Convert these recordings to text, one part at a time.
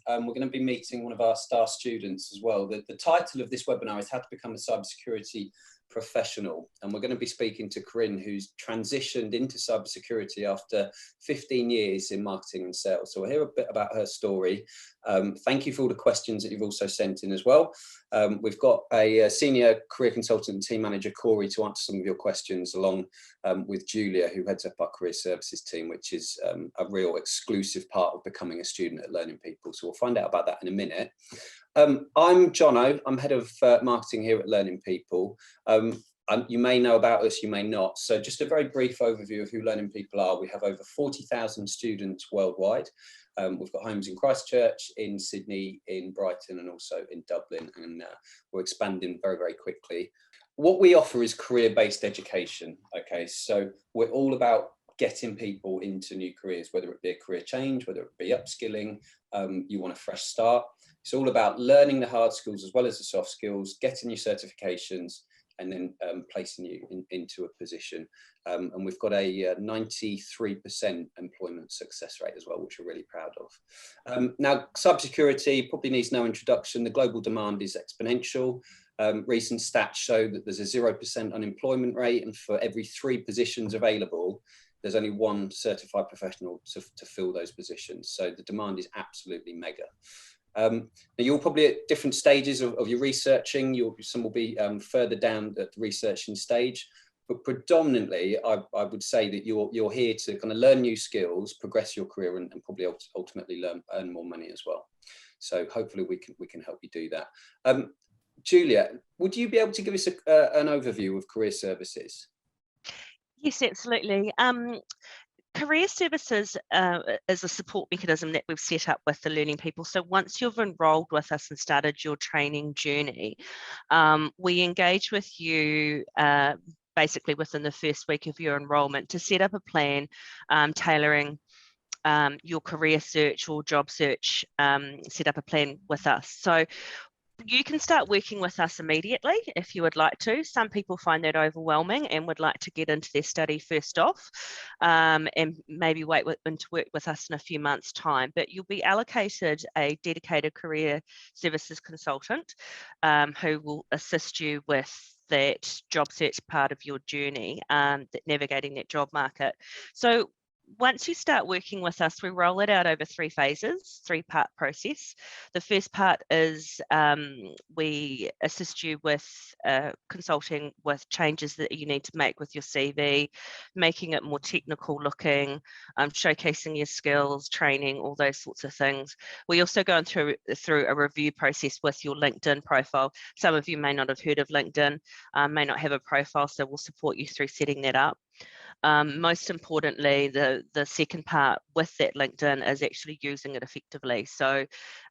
we're going to be meeting one of our star students as well. The title of this webinar is How to Become a Cybersecurity Professional, and we're going to be speaking to Karine, who's transitioned into cybersecurity after 15 years in marketing and sales. So we'll hear a bit about her story. Thank you for all the questions that you've also sent in as well. We've got a senior career consultant and team manager, Corey, to answer some of your questions, along with Julia, who heads up our career services team, which is a real exclusive part of becoming a student at Learning People. So we'll find out about that in a minute. I'm Jono. I'm head of marketing here at Learning People. You may know about us, you may not. So just a very brief overview of who Learning People are. We have over 40,000 students worldwide. We've got homes in Christchurch, in Sydney, in Brighton, and also in Dublin, and we're expanding very, very quickly. What we offer is career-based education. Okay, so we're all about getting people into new careers, whether it be a career change, whether it be upskilling, you want a fresh start. It's all about learning the hard skills as well as the soft skills, getting your certifications, and then placing you into a position. And we've got a 93% employment success rate as well, which we're really proud of. Now, cybersecurity probably needs no introduction. The global demand is exponential. Recent stats show that there's a 0% unemployment rate, and for every 3 positions available, there's only 1 certified professional to fill those positions. So the demand is absolutely mega. Now you're probably at different stages of your researching. Some will be further down at the researching stage, but predominantly I would say that you're here to kind of learn new skills, progress your career, and probably ultimately earn more money as well. So hopefully we can help you do that. Julia, would you be able to give us an overview of career services? Yes, absolutely. Career services is a support mechanism that we've set up with the Learning People. So once you've enrolled with us and started your training journey, we engage with you basically within the first week of your enrolment to set up a plan tailoring your career search or job search, set up a plan with us. So you can start working with us immediately if you would like to. Some people find that overwhelming and would like to get into their study first off, and maybe wait and to work with us in a few months' time. But you'll be allocated a dedicated career services consultant who will assist you with that job search part of your journey, navigating that job market. So once you start working with us, we roll it out over 3 phases, 3-part process. The first part is we assist you with consulting with changes that you need to make with your CV, making it more technical looking, showcasing your skills, training, all those sorts of things. We also go through a review process with your LinkedIn profile. Some of you may not have heard of LinkedIn, may not have a profile, so we'll support you through setting that up. Most importantly, the second part with that LinkedIn is actually using it effectively. So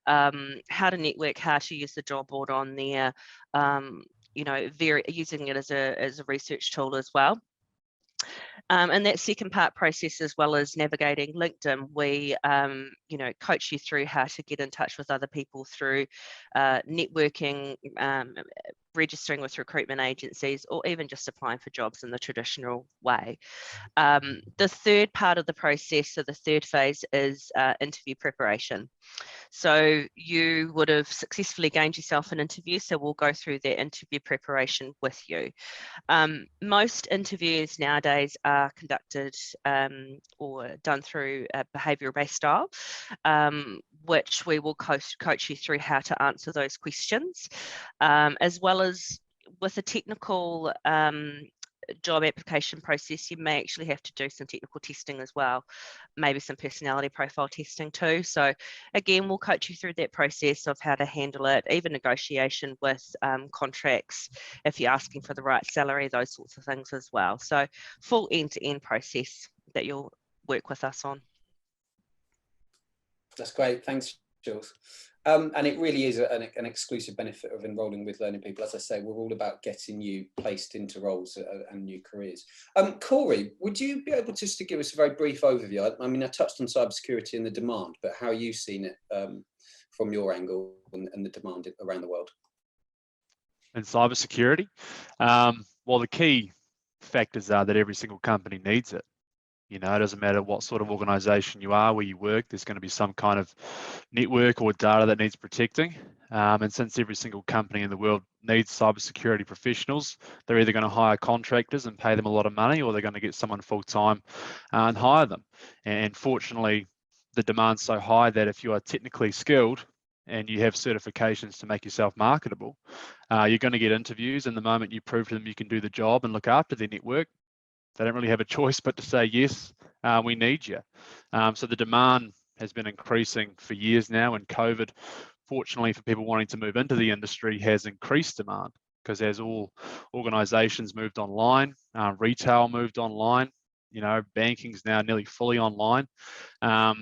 how to network, how to use the job board on there, using it as a research tool as well. And that second part process, as well as navigating LinkedIn, we coach you through how to get in touch with other people through networking, registering with recruitment agencies, or even just applying for jobs in the traditional way. The third part of the process, so the third phase, is interview preparation. So you would have successfully gained yourself an interview, so we'll go through that interview preparation with you. Most interviews nowadays are conducted or done through a behavioural-based style, which we will coach you through how to answer those questions, as well as with a technical job application process. You may actually have to do some technical testing as well, maybe some personality profile testing too. So again, we'll coach you through that process of how to handle it, even negotiation with contracts, if you're asking for the right salary, those sorts of things as well. So full end-to-end process that you'll work with us on. That's great, thanks Jules. And it really is an exclusive benefit of enrolling with Learning People. As I say, we're all about getting you placed into roles and new careers. Corey, would you be able just to give us a very brief overview? I mean, I touched on cybersecurity and the demand, but how are you seeing it from your angle and the demand around the world? And cybersecurity, well, the key factors are that every single company needs it. You know, it doesn't matter what sort of organization you are, where you work, there's going to be some kind of network or data that needs protecting. And since every single company in the world needs cybersecurity professionals, they're either going to hire contractors and pay them a lot of money, or they're going to get someone full-time and hire them. And fortunately, the demand's so high that if you are technically skilled and you have certifications to make yourself marketable, you're going to get interviews. And the moment you prove to them you can do the job and look after their network, they don't really have a choice but to say, yes, we need you. So the demand has been increasing for years now, and COVID, fortunately for people wanting to move into the industry, has increased demand, because as all organizations moved online, retail moved online, you know, banking's now nearly fully online. The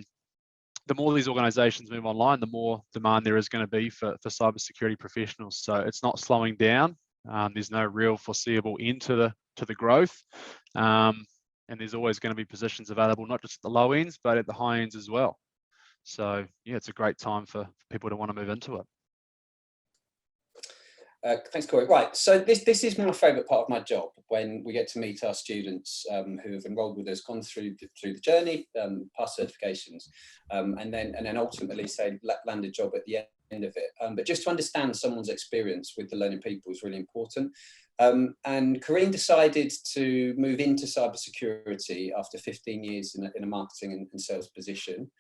more these organizations move online, the more demand there is going to be for cybersecurity professionals. So it's not slowing down. There's no real foreseeable end to the growth. And there's always going to be positions available, not just at the low ends, but at the high ends as well. So yeah, it's a great time for people to want to move into it. Thanks, Corey. Right, so this is my favourite part of my job, when we get to meet our students who have enrolled with us, gone through the journey, past certifications, and then ultimately say land a job at the end of it. But just to understand someone's experience with the learning people is really important. And Karine decided to move into cybersecurity after 15 years in a marketing and sales position.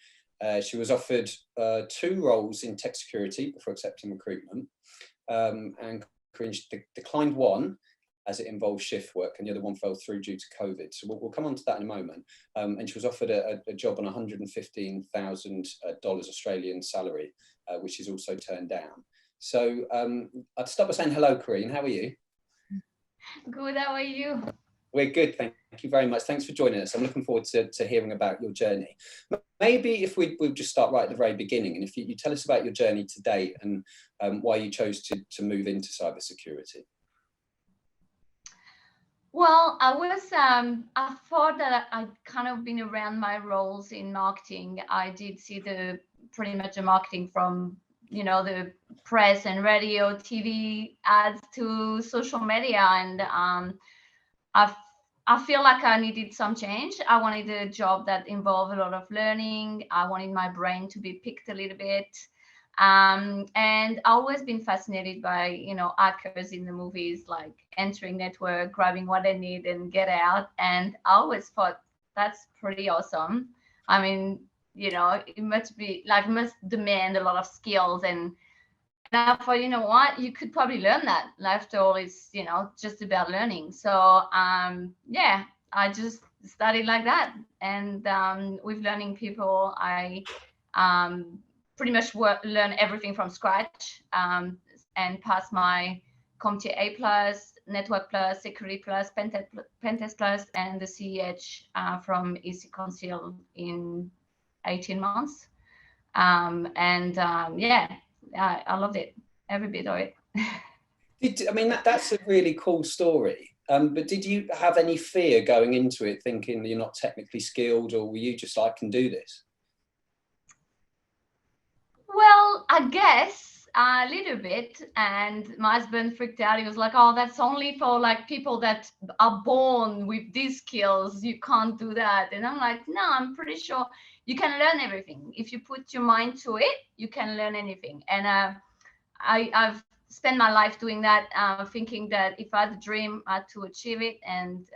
She was offered 2 roles in tech security before accepting recruitment. And Karine declined one, as it involved shift work, and the other one fell through due to COVID. So we'll come on to that in a moment. And she was offered a job on $115,000 Australian salary, which is also turned down. So I'd start by saying hello, Karine. How are you? Good, how are you? We're good, thank you very much. Thanks for joining us. I'm looking forward to hearing about your journey. Maybe if we'll just start right at the very beginning, and if you tell us about your journey to date and why you chose to move into cybersecurity. Well, I thought that I'd kind of been around my roles in marketing. I did see pretty much the marketing from, you know, the press and radio, TV ads to social media. And I feel like I needed some change. I wanted a job that involved a lot of learning. I wanted my brain to be picked a little bit. And I've always been fascinated by, you know, hackers in the movies, like entering network, grabbing what they need and get out. And I always thought that's pretty awesome. I mean, you know, it must demand a lot of skills. And I thought, you know what, you could probably learn that. After all, it's, you know, just about learning. So yeah, I just started like that. And with learning people, I pretty much learn everything from scratch, and pass my CompTIA A+, Network Plus, Security Plus, Pentest Plus, and the CEH from EC Council in 18 months. Yeah, I loved it, every bit of it. I mean, that's a really cool story. But did you have any fear going into it, thinking you're not technically skilled, or were you just like, I can do this? Well, I guess a little bit. And my husband freaked out. He was like, oh, that's only for like people that are born with these skills. You can't do that. And I'm like, no, I'm pretty sure you can learn everything. If you put your mind to it, you can learn anything. And I've spent my life doing that, thinking that if I had a dream, I had to achieve it. And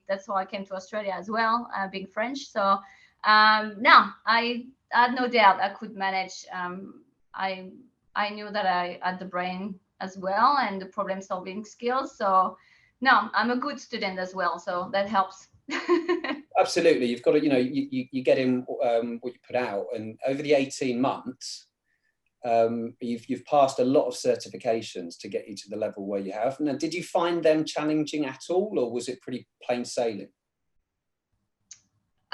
that's why I came to Australia as well, being French. So no, I had no doubt I could manage. I knew that I had the brain as well and the problem solving skills. So no, I'm a good student as well. So that helps. Absolutely. You've got to, you know, you get in what you put out, and over the 18 months, you've passed a lot of certifications to get you to the level where you have. Now, did you find them challenging at all, or was it pretty plain sailing?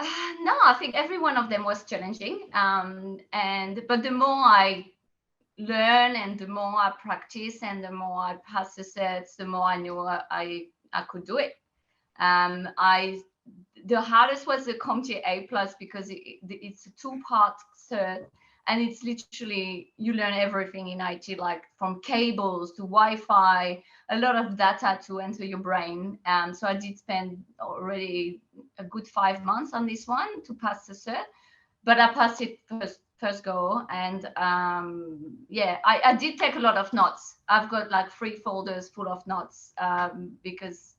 No, I think every one of them was challenging. But the more I learn and the more I practice and the more I pass the sets, the more I knew I could do it. The hardest was the CompTIA A+, because it's a 2-part cert. And it's literally, you learn everything in IT, like from cables to Wi-Fi, a lot of data to enter your brain. So I did spend already a good 5 months on this one to pass the cert, but I passed it first go. And yeah, I did take a lot of notes. I've got like 3 folders full of notes because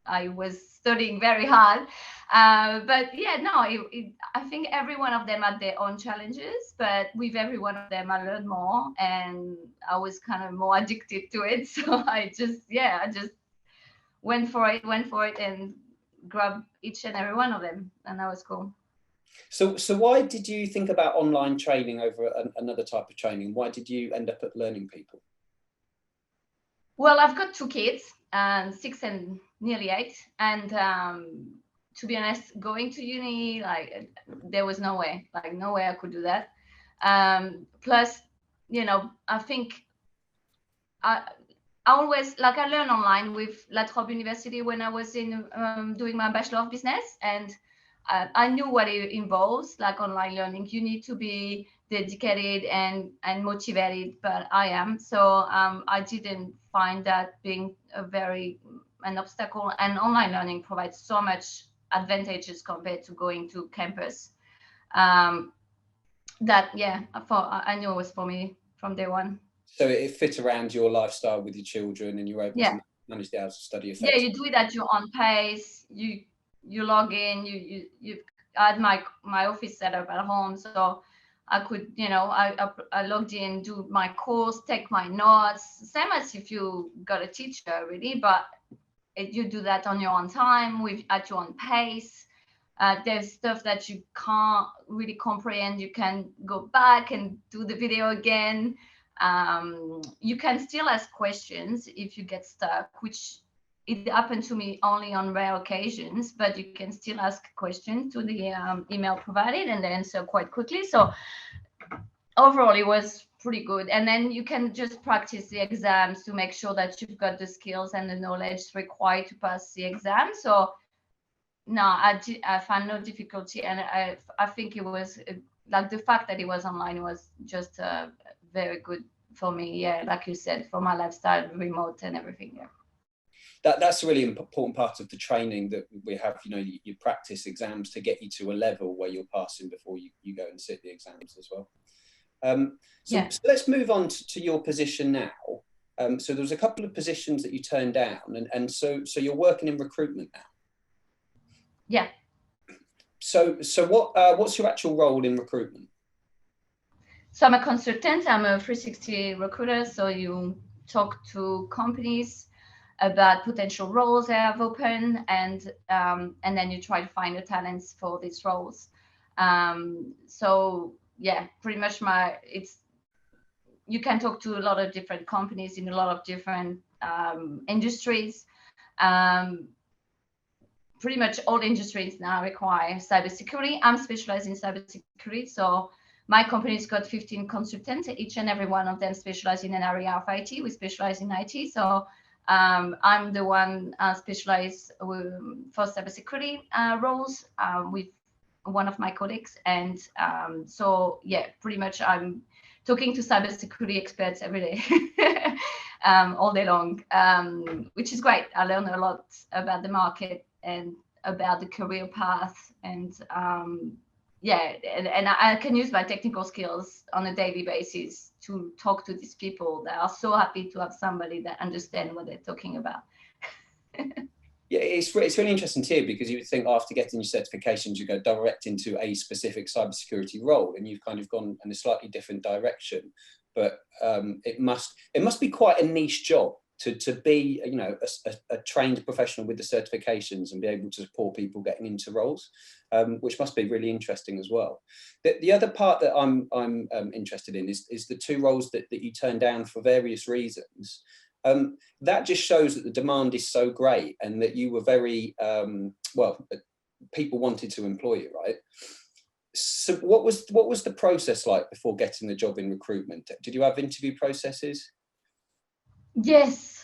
I was studying very hard. But yeah, no, I think every one of them had their own challenges, but with every one of them I learned more, and I was kind of more addicted to it. So I just went for it and grabbed each and every one of them, and that was cool. So why did you think about online training over another type of training? Why did you end up at Learning People? Well, I've got 2 kids, 6 and nearly 8, and to be honest, going to uni, like, there was no way I could do that. Plus, you know, I think I always, like, I learned online with La Trobe University when I was in doing my Bachelor of Business, and I knew what it involves, like online learning. You need to be dedicated and motivated, but I am. So I didn't find that being an obstacle. And online learning provides so much advantages compared to going to campus. That, yeah, I knew it was for me from day one. So it fit around your lifestyle with your children, and you were able to manage the hours of study effectively. Yeah, you do it at your own pace. You log in. I had my office set up at home, so I could, you know, I logged in, do my course, take my notes, same as if you got a teacher, really, but you do that on your own time, at your own pace. There's stuff that you can't really comprehend. You can go back and do the video again. You can still ask questions if you get stuck, which it happened to me only on rare occasions, but you can still ask questions to the email provided, and they answer quite quickly. So overall, it was pretty good. And then you can just practice the exams to make sure that you've got the skills and the knowledge required to pass the exam. So no, I found no difficulty, and I think it was like the fact that it was online was just very good for me. Yeah, like you said, for my lifestyle, remote and everything. Yeah. That's a really important part of the training that we have. You know, you practice exams to get you to a level where you're passing before you go and sit the exams as well. So let's move on to your position now. So there was a couple of positions that you turned down, and so you're working in recruitment now. Yeah. So what's your actual role in recruitment? So I'm a consultant. I'm a 360 recruiter. So you talk to companies about potential roles they have open, and then you try to find the talents for these roles. So yeah, pretty much you can talk to a lot of different companies in a lot of different industries. Pretty much all industries now require cybersecurity. I'm specialized in cybersecurity, so my company's got 15 consultants. Each and every one of them specialize in an area of IT. We specialize in IT, so I'm the one specialized for cybersecurity roles with one of my colleagues, and so yeah, pretty much I'm talking to cybersecurity experts every day, all day long, which is great. I learn a lot about the market and about the career path, and yeah, and I can use my technical skills on a daily basis to talk to these people that are so happy to have somebody that understands what they're talking about. Yeah, it's really interesting to hear, because you would think after getting your certifications, you go direct into a specific cybersecurity role, and you've kind of gone in a slightly different direction. But it must be quite a niche job to be, you know, a trained professional with the certifications and be able to support people getting into roles, which must be really interesting as well. The other part that I'm interested in is the 2 roles that you turned down for various reasons. That just shows that the demand is so great, and that you were very well, people wanted to employ you, right? So what was the process like before getting the job in recruitment? Did you have interview processes? Yes.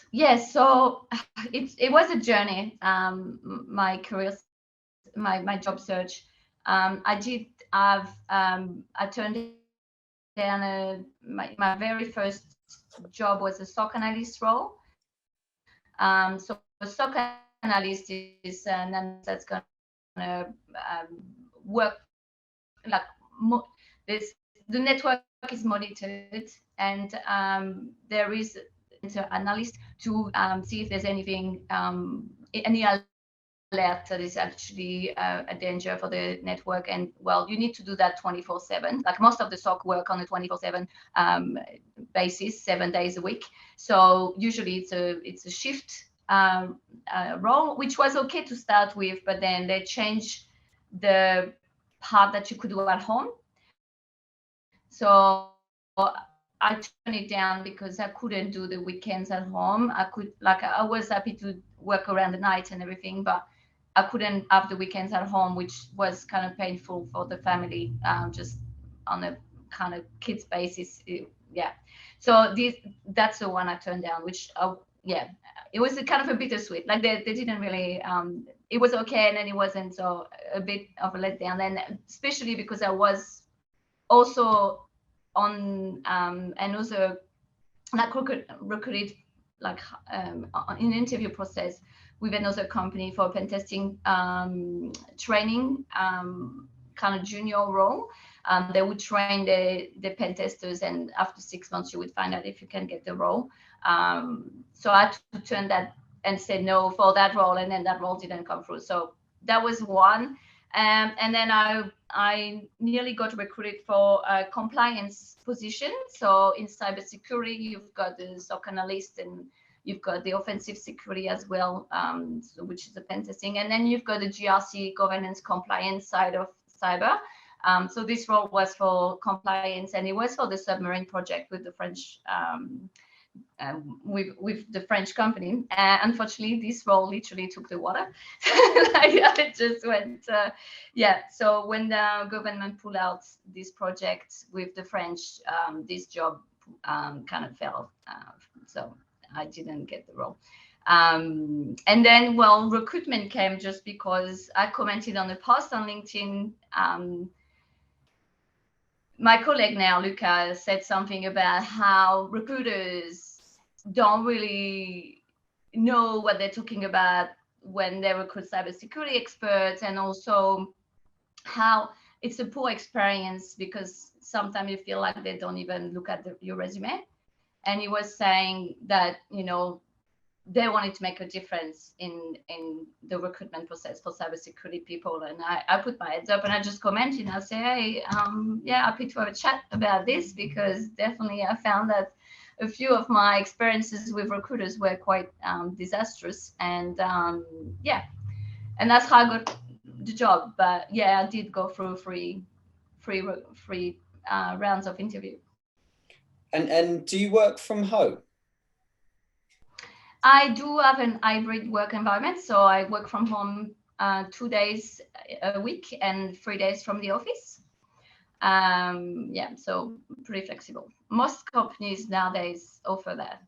So it was a journey. My career, my job search. I did have I turned my very first job was a SOC analyst role. So a SOC analyst is an analyst that's going to work like the network is monitored, and there is an analyst to see if there's anything, any alert that is actually a danger for the network. And well, you need to do that 24/7. Like most of the SOC work on a 24/7 basis, 7 days a week. So usually it's a shift role, which was okay to start with, but then they changed the part that you could do at home. So I turned it down because I couldn't do the weekends at home. I was happy to work around the night and everything, but I couldn't have the weekends at home, which was kind of painful for the family, just on a kind of kids basis. Yeah. So that's the one I turned down, which, yeah, it was kind of a bittersweet. Like they didn't really, it was okay, and then it wasn't, so a bit of a letdown. And especially because I was also on another, like recruited like in an interview process with another company for a pen testing training kind of junior role. They would train the pen testers, and after 6 months you would find out if you can get the role. So I had to turn that and say no for that role, and then that role didn't come through. So that was one. And then I nearly got recruited for a compliance position. So in cybersecurity, you've got the SOC analyst, and you've got the offensive security as well, which is the pen testing. And then you've got the GRC governance compliance side of cyber. So this role was for compliance, and it was for the submarine project with the French with the French company. Unfortunately, this role literally took the water. It just went, yeah. So when the government pulled out this project with the French, this job kind of fell. So I didn't get the role. And then, well, recruitment came just because I commented on a post on LinkedIn. My colleague now, Luca, said something about how recruiters don't really know what they're talking about when they recruit cybersecurity experts, and also how it's a poor experience because sometimes you feel like they don't even look at your resume. And he was saying that, you know, they wanted to make a difference in the recruitment process for cybersecurity people. And I put my heads up and I just commented and I say, hey, yeah, happy to have a chat about this, because definitely I found that a few of my experiences with recruiters were quite disastrous. And yeah, and that's how I got the job. But yeah, I did go through three rounds of interview. And do you work from home? I do have an hybrid work environment. So I work from home 2 days a week and 3 days from the office. Yeah, so pretty flexible. Most companies nowadays offer that.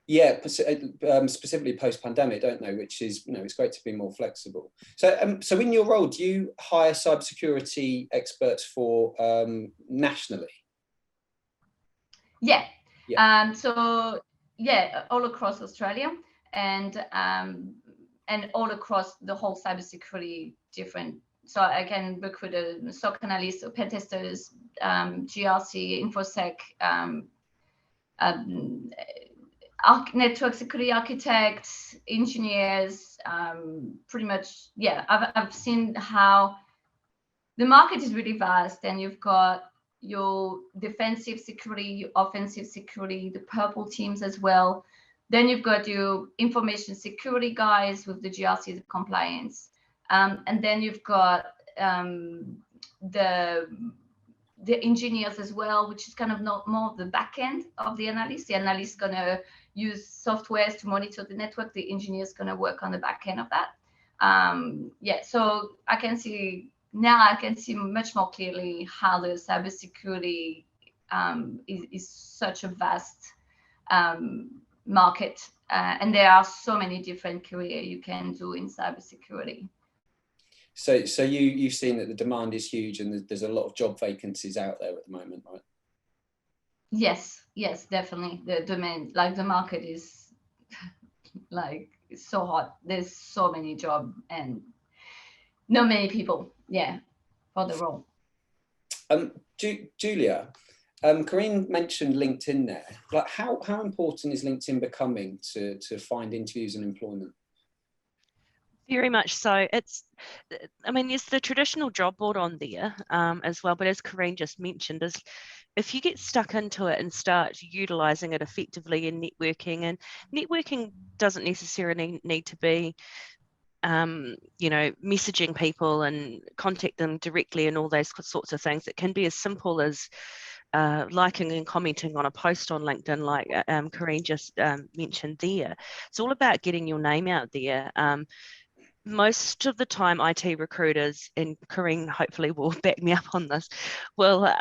Yeah, specifically post-pandemic, don't they? Which is, you know, it's great to be more flexible. So, so in your role, do you hire cybersecurity experts for nationally? Yeah. Yeah. So yeah, all across Australia, and all across the whole cybersecurity different. So I can recruit a SOC analyst, pen testers, GRC, InfoSec, network security architects, engineers, pretty much. Yeah, I've seen how the market is really vast, and you've got your defensive security, your offensive security, the purple teams as well. Then you've got your information security guys with the GRC, the compliance. And then you've got the engineers as well, which is kind of not more of the back end of the analyst. The analyst is going to use softwares to monitor the network. The engineer is going to work on the back end of that. Yeah, so I can see much more clearly how the cybersecurity is such a vast market, and there are so many different careers you can do in cybersecurity. So you've seen that the demand is huge, and there's a lot of job vacancies out there at the moment, right? Yes, definitely. The domain, like the market is like it's so hot. There's so many jobs and not many people, for the role. Julia, Karine mentioned LinkedIn there. Like, how important is LinkedIn becoming to find interviews and employment? Very much so. I mean, there's the traditional job board on there as well, but as Karine just mentioned, is if you get stuck into it and start utilizing it effectively in networking, and networking doesn't necessarily need to be messaging people and contact them directly and all those sorts of things. It can be as simple as liking and commenting on a post on LinkedIn, like Karine just mentioned there. It's all about getting your name out there. Most of the time, IT recruiters, and Karine hopefully will back me up on this, will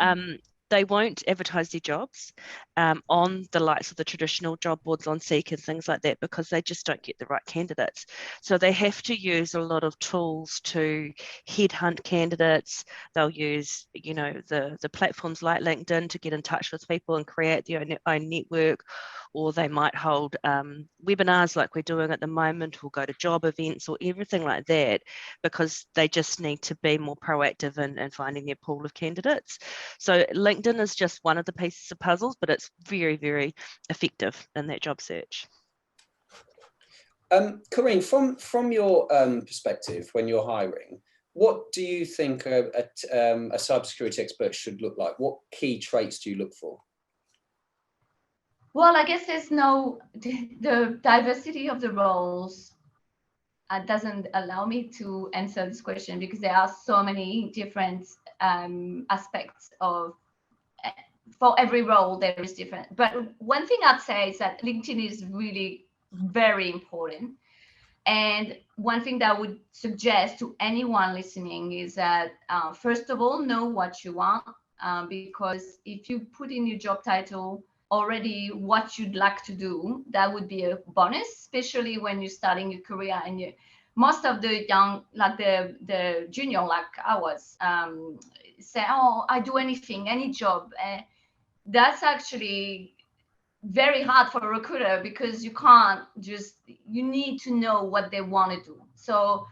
they won't advertise their jobs on the likes of the traditional job boards on Seek and things like that, because they just don't get the right candidates. So they have to use a lot of tools to headhunt candidates. They'll use, the platforms like LinkedIn to get in touch with people and create their own network, or they might hold webinars like we're doing at the moment, or go to job events or everything like that, because they just need to be more proactive in finding their pool of candidates. So LinkedIn is just one of the pieces of puzzles, but it's very, very effective in that job search. Karine, from your perspective, when you're hiring, what do you think a cybersecurity expert should look like? What key traits do you look for? Well, I guess the diversity of the roles doesn't allow me to answer this question, because there are so many different aspects of, for every role there is different. But one thing I'd say is that LinkedIn is really very important. And one thing that I would suggest to anyone listening is that, first of all, know what you want, because if you put in your job title already what you'd like to do, that would be a bonus, especially when you're starting your career. And most of the young, like the junior, like I was, say, oh, I do anything, any job. That's actually very hard for a recruiter, because you need to know what they want to do. So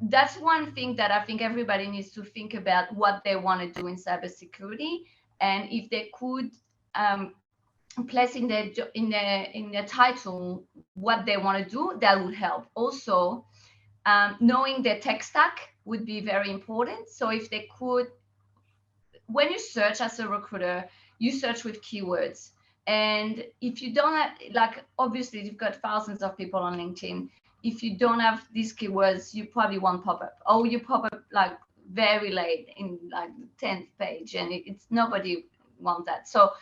that's one thing that I think everybody needs to think about, what they want to do in cybersecurity. And if they could place in their title what they want to do, that would help. Also, knowing their tech stack would be very important. So if they could, when you search as a recruiter, you search with keywords. And if you don't have, like, obviously you've got thousands of people on LinkedIn. If you don't have these keywords, you probably won't pop up, or you pop up like very late in like the 10th page, and it's nobody wants that. So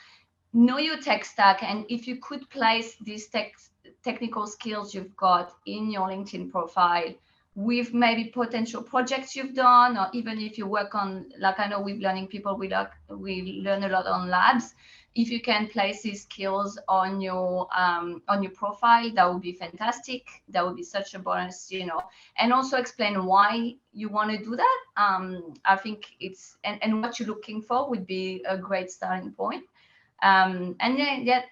know your tech stack, and if you could place these technical skills you've got in your LinkedIn profile with maybe potential projects you've done, or even if you work on, like, I know with learning people, we learn a lot on labs. If you can place these skills on your profile, that would be fantastic. That would be such a bonus, and also explain why you want to do that. I think it's, and what you're looking for would be a great starting point. And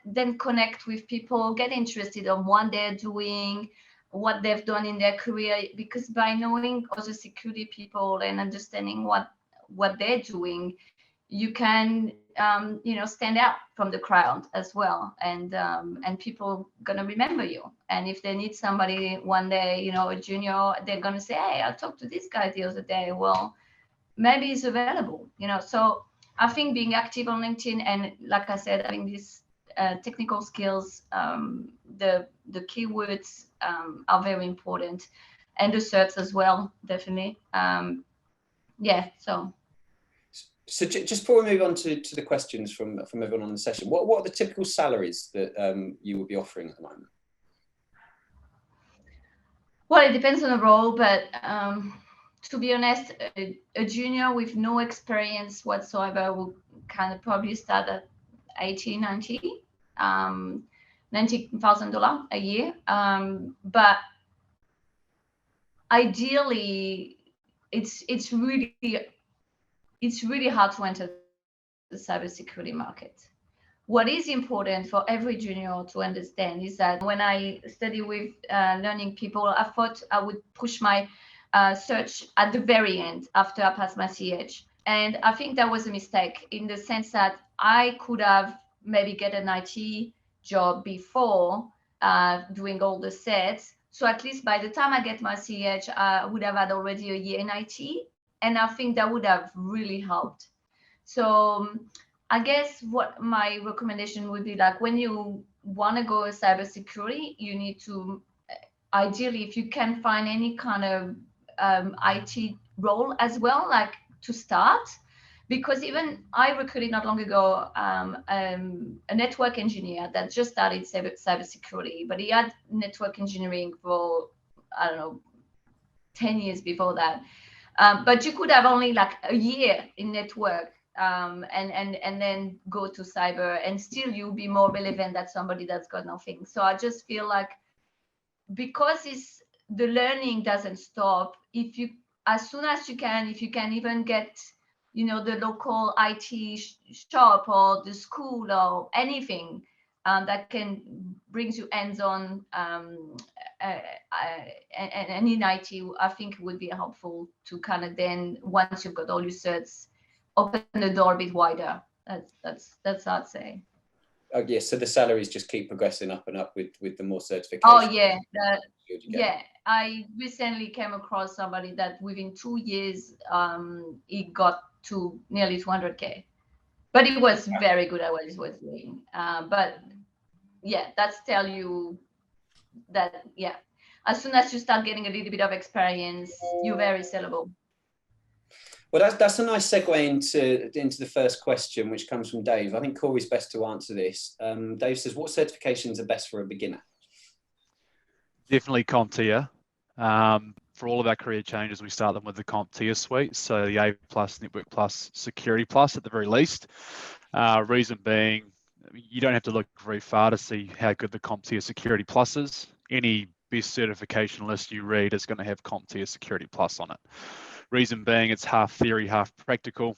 then connect with people, get interested on what they're doing, what they've done in their career, because by knowing other security people and understanding what they're doing, you can stand out from the crowd as well, and people gonna remember you. And if they need somebody one day, a junior, they're gonna say, hey, I talked to this guy the other day. Well, maybe he's available. So I think being active on LinkedIn, and like I said, having these technical skills, the keywords are very important, and the certs as well, definitely. So just before we move on to the questions from everyone on the session, what are the typical salaries that you will be offering at the moment? Well, it depends on the role, but to be honest, a junior with no experience whatsoever will kind of probably start at $90,000 a year. But ideally, it's really hard to enter the cybersecurity market. what is important for every junior to understand is that when I study with learning people, I thought I would push my search at the very end after I passed my CH. And I think that was a mistake in the sense that I could have maybe get an IT job before doing all the sets. So at least by the time I get my CH, I would have had already a year in IT. And I think that would have really helped. So I guess what my recommendation would be, like, when you want to go cybersecurity, you need to, ideally, if you can find any kind of IT role as well, like to start. Because even I recruited not long ago a network engineer that just started cybersecurity, but he had network engineering for, I don't know, 10 years before that. But you could have only like a year in network and then go to cyber, and still you'll be more relevant than somebody that's got nothing. So I just feel like, because the learning doesn't stop, if you, as soon as you can, if you can even get, you know, the local IT shop or the school or anything that can brings you hands-on and in IT, I think it would be helpful to kind of then, once you've got all your certs, open the door a bit wider. That's I'd say. Oh yes, so the salaries just keep progressing up and up with the more certifications. Oh yeah, yeah. I recently came across somebody that within 2 years he got to nearly 200K, but he was very good at what he was doing. But yeah, that's tell you that, yeah, as soon as you start getting a little bit of experience, you're very sellable. Well, that's a nice segue into the first question, which comes from Dave. I think Corey's best to answer this. Dave says, what certifications are best for a beginner? Definitely CompTIA. For all of our career changes, we start them with the CompTIA suite. So the A+, Network Plus, Security Plus at the very least. Reason being, you don't have to look very far to see how good the CompTIA Security Plus is. Any best certification list you read is going to have CompTIA Security Plus on it. Reason being, it's half theory, half practical.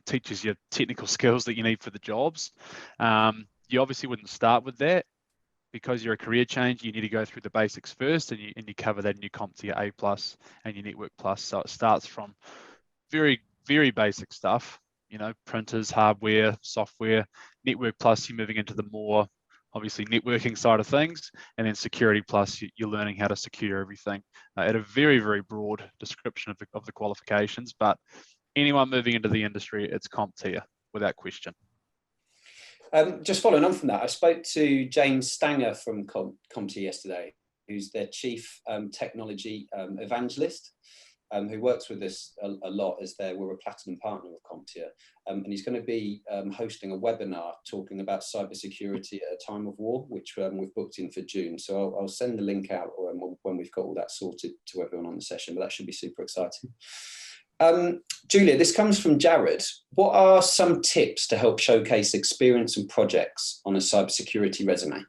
Teaches you technical skills that you need for the jobs. You obviously wouldn't start with that. Because you're a career change, you need to go through the basics first, and you cover that in your CompTIA A+ and your Network Plus. So it starts from very, very basic stuff, you know, printers, hardware, software. Network Plus, you're moving into the more, obviously, networking side of things. And then Security Plus, you're learning how to secure everything at a very, very broad description of the qualifications. But anyone moving into the industry, it's CompTIA without question. Just following on from that, I spoke to James Stanger from CompTIA yesterday, who's their chief technology evangelist, who works with us a lot as we're a platinum partner of CompTIA. And he's going to be hosting a webinar talking about cybersecurity at a time of war, which we've booked in for June. So I'll send the link out when we've got all that sorted to everyone on the session, but that should be super exciting. Julia, this comes from Jared. What are some tips to help showcase experience and projects on a cybersecurity resume?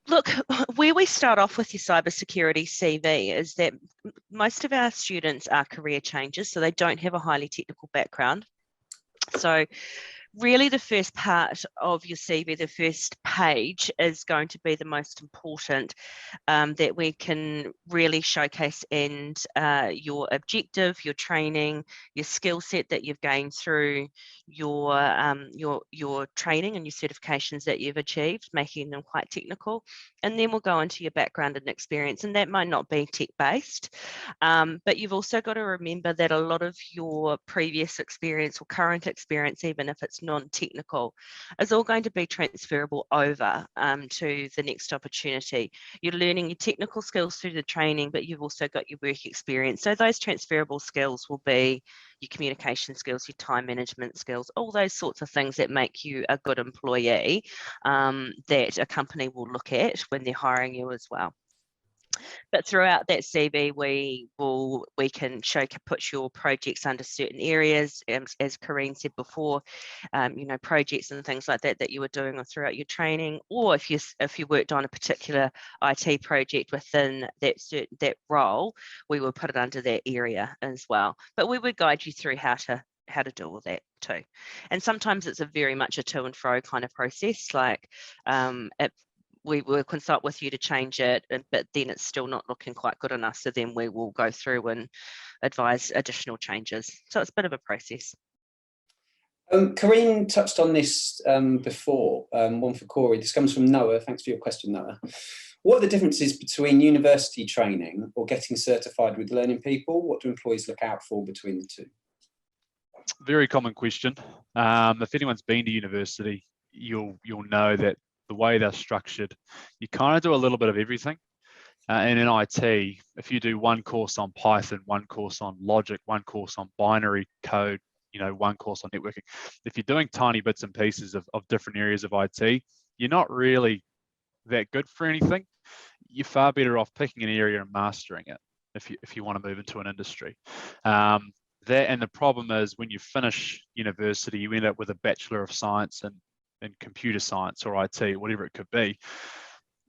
Look, where we start off with your cybersecurity CV is that most of our students are career changers, so they don't have a highly technical background. So really the first part of your CV, the first page, is going to be the most important, that we can really showcase and your objective, your training, your skill set that you've gained through your training and your certifications that you've achieved, making them quite technical. And then we'll go into your background and experience, and that might not be tech-based, but you've also got to remember that a lot of your previous experience or current experience, even if it's non-technical, is all going to be transferable over to the next opportunity. You're learning your technical skills through the training, but you've also got your work experience. So those transferable skills will be your communication skills, your time management skills, all those sorts of things that make you a good employee, that a company will look at when they're hiring you as well. But throughout that CV, we can put your projects under certain areas, as Karine said before, you know, projects and things like that you were doing throughout your training, or if you worked on a particular IT project within that role, we would put it under that area as well. But we would guide you through how to how to do all that too. And sometimes it's a very much a to and fro kind of process. Like we will consult with you to change it, but then it's still not looking quite good enough. So then we will go through and advise additional changes. So it's a bit of a process. Karine touched on this before, one for Corey. This comes from Noah. Thanks for your question, Noah. What are the differences between university training or getting certified with learning people? What do employees look out for between the two? Very common question. If anyone's been to university, you'll know that the way they're structured, you kind of do a little bit of everything. And in IT, if you do one course on Python, one course on logic, one course on binary code, one course on networking, if you're doing tiny bits and pieces of different areas of IT, you're not really that good for anything. You're far better off picking an area and mastering it if you want to move into an industry. And the problem is when you finish university, you end up with a Bachelor of Science in computer science or IT, whatever it could be.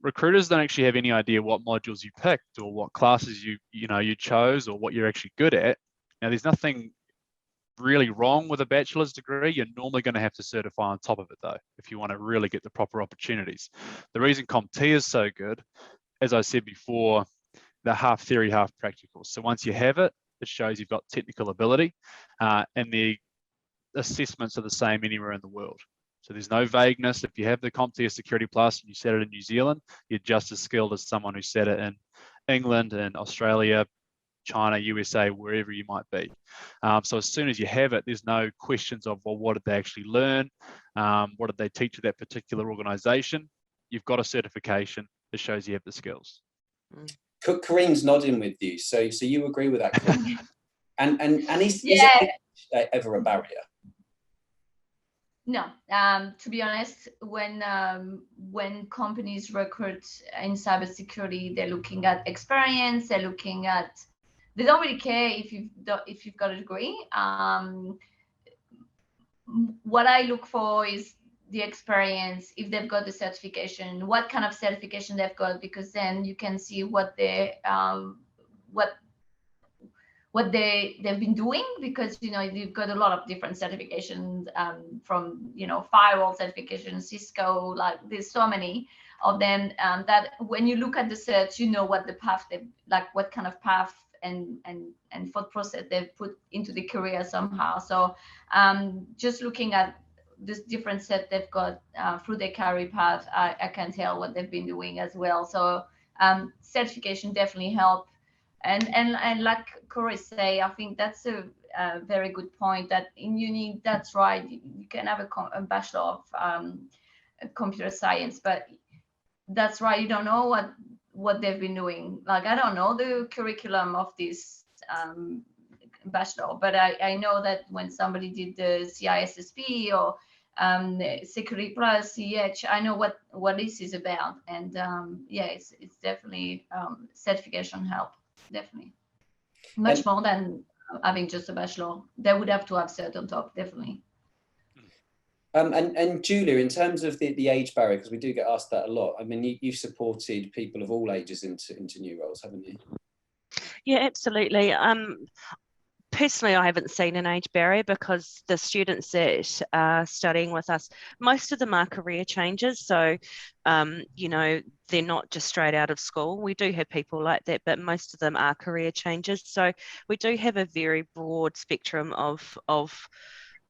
Recruiters don't actually have any idea what modules you picked or what classes you chose or what you're actually good at. Now, there's nothing really wrong with a bachelor's degree. You're normally going to have to certify on top of it though, if you want to really get the proper opportunities. The reason CompT is so good, as I said before, they're half theory, half practical. So once you have it, it shows you've got technical ability, and the assessments are the same anywhere in the world. So there's no vagueness. If you have the CompT Security Plus and you set it in New Zealand, you're just as skilled as someone who set it in England and Australia, China, USA, wherever you might be. So as soon as you have it, there's no questions of, well, what did they actually learn? What did they teach at that particular organization? You've got a certification that shows you have the skills. Karine's nodding with you, so you agree with that, Karine? and is it ever a barrier? No, to be honest, when companies recruit in cybersecurity, they're looking at experience. They don't really care if you've got a degree. What I look for is the experience, if they've got the certification, what kind of certification they've got, because then you can see what they've been doing, because you've got a lot of different certifications, from firewall certification, Cisco, like there's so many of them, that when you look at the cert, what the path what kind of path and thought process they've put into the career somehow. So just looking at this different set they've got through their career path, I can tell what they've been doing as well. So certification definitely help. And like Corey say, I think that's a very good point, that in uni, that's right, you can have a Bachelor of Computer Science, but that's right, you don't know what they've been doing. Like, I don't know the curriculum of this Bachelor, but I know that when somebody did the CISSP or Security Plus, CH, I know what this is about. And it's definitely certification help. Definitely much more than having just a bachelor. They would have to have cert on top, definitely. And Julia, in terms of the age barrier, because we do get asked that a lot, I mean, you've supported people of all ages into new roles, haven't you? Yeah, absolutely. Personally, I haven't seen an age barrier, because the students that are studying with us, most of them are career changers. So, they're not just straight out of school. We do have people like that, but most of them are career changers. So we do have a very broad spectrum of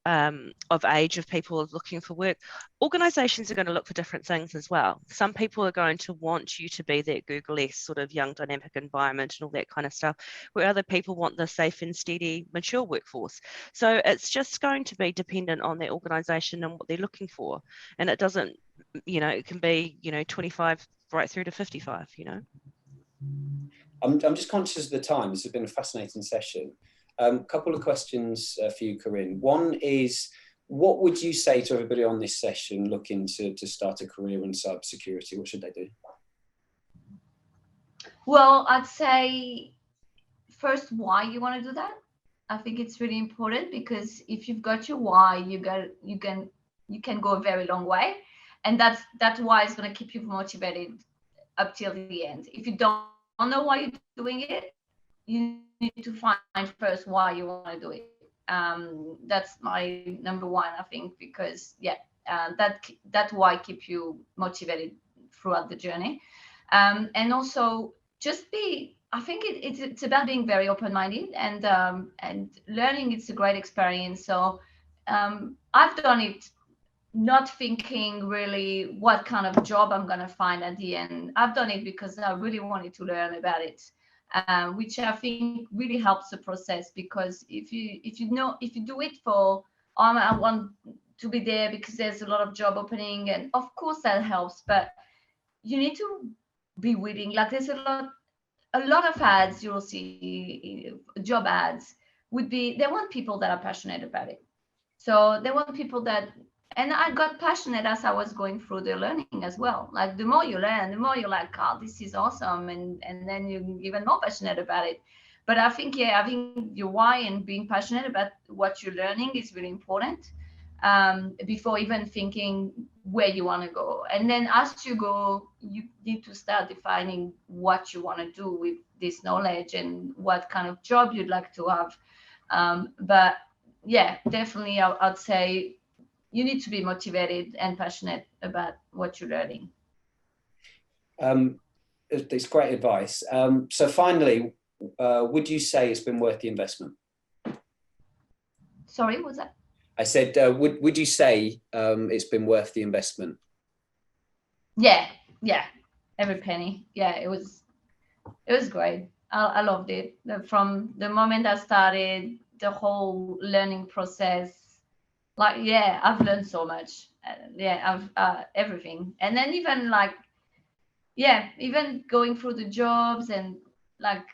age of people looking for work. Organisations are going to look for different things as well. Some people are going to want you to be that Google-esque sort of young dynamic environment and all that kind of stuff, where other people want the safe and steady mature workforce. So it's just going to be dependent on their organisation and what they're looking for. And it doesn't, it can be 25 right through to 55. I'm just conscious of the time. This has been a fascinating session. A couple of questions for you, Karine. One is, what would you say to everybody on this session looking to start a career in cybersecurity? What should they do? Well, I'd say first, why you want to do that. I think it's really important, because if you've got your why, you can go a very long way, and that's why it's going to keep you motivated up till the end. If you don't know why you're doing it, you need to find first why you want to do it. That's my number one, I think, because that why keep you motivated throughout the journey. And also just I think it's about being very open-minded, and learning. It's a great experience. So I've done it not thinking really what kind of job I'm going to find at the end. I've done it because I really wanted to learn about it, which I think really helps the process. Because if you do it for, I want to be there because there's a lot of job opening, and of course that helps, but you need to be willing. Like there's a lot of ads you'll see, job ads they want people that are passionate about it. So they want people that, and I got passionate as I was going through the learning as well. Like the more you learn, the more you're like, oh, this is awesome. And then you're even more passionate about it. But I think having your why and being passionate about what you're learning is really important, before even thinking where you want to go. And then as you go, you need to start defining what you want to do with this knowledge and what kind of job you'd like to have. But yeah, definitely, I'd say you need to be motivated and passionate about what you're learning. It's great advice. So finally, would you say it's been worth the investment? Sorry, what was that? I said, would you say it's been worth the investment? Yeah, every penny. Yeah, it was great. I loved it. From the moment I started, the whole learning process. Like, yeah, I've learned so much. I've everything. And then even like, even going through the jobs, and like,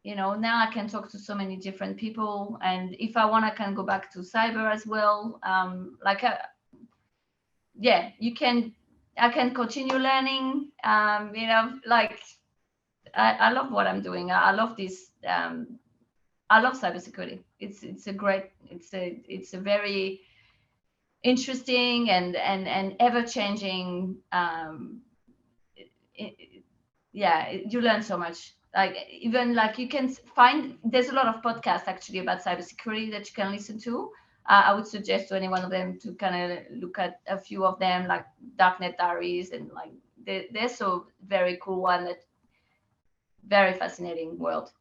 now I can talk to so many different people. And if I want, I can go back to cyber as well. I can continue learning. Like, I love what I'm doing. I love this. I love cybersecurity. It's a very interesting and ever-changing. You learn so much. Like, even like you can find, there's a lot of podcasts actually about cybersecurity that you can listen to. I would suggest to any one of them to kind of look at a few of them, like Darknet Diaries, and like they're so very cool one. That very fascinating world,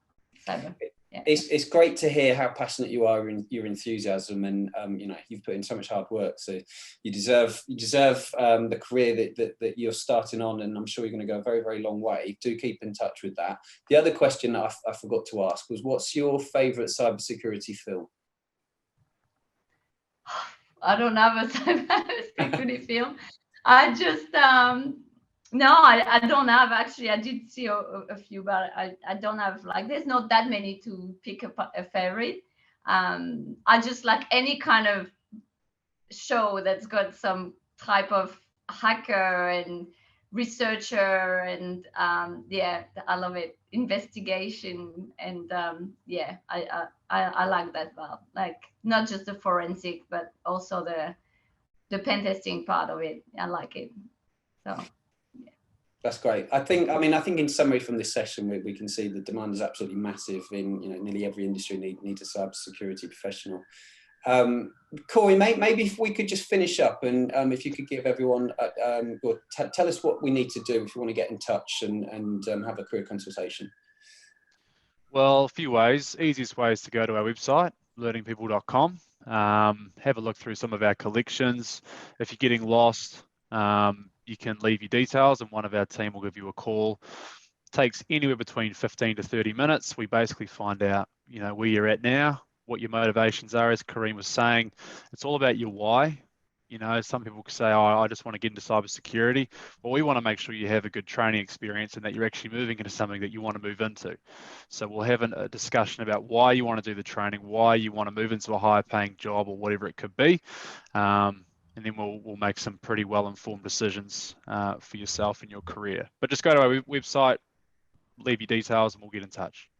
cyber. Yeah. It's great to hear how passionate you are in your enthusiasm, and you've put in so much hard work. So you deserve the career that you're starting on, and I'm sure you're going to go a very, very long way. Do keep in touch with that. The other question that I forgot to ask was, what's your favourite cybersecurity film? I don't have a cybersecurity film. I just no, I don't have. Actually, I did see a few, but I don't have, like, there's not that many to pick a favorite. I just like any kind of show that's got some type of hacker and researcher, and I love it. Investigation, and I like that well. Like, not just the forensic, but also the pen testing part of it. I like it. So. That's great. I think in summary from this session, we can see the demand is absolutely massive in nearly every industry needs a cybersecurity professional. Corey, maybe if we could just finish up, and if you could give everyone, or tell us what we need to do if you want to get in touch and have a career consultation. Well, a few ways. Easiest way is to go to our website, learningpeople.com. Have a look through some of our collections. If you're getting lost, you can leave your details and one of our team will give you a call. It takes anywhere between 15 to 30 minutes. We basically find out, where you're at now, what your motivations are. As Karine was saying, it's all about your why. Some people say, I just want to get into cybersecurity. Well, we want to make sure you have a good training experience and that you're actually moving into something that you want to move into. So we'll have a discussion about why you want to do the training, why you want to move into a higher paying job or whatever it could be. And then we'll make some pretty well-informed decisions for yourself and your career. But just go to our website, leave your details, and we'll get in touch.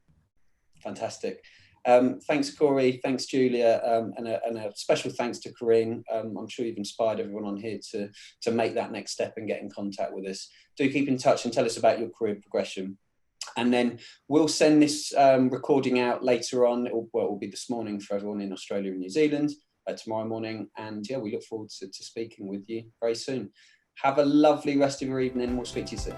Fantastic. Thanks, Corey. Thanks, Julia. And a special thanks to Karine. I'm sure you've inspired everyone on here to make that next step and get in contact with us. Do keep in touch and tell us about your career progression. And then we'll send this recording out later on. It will be this morning for everyone in Australia and New Zealand, tomorrow morning. And yeah, we look forward to speaking with you very soon. Have a lovely rest of your evening. We'll speak to you soon.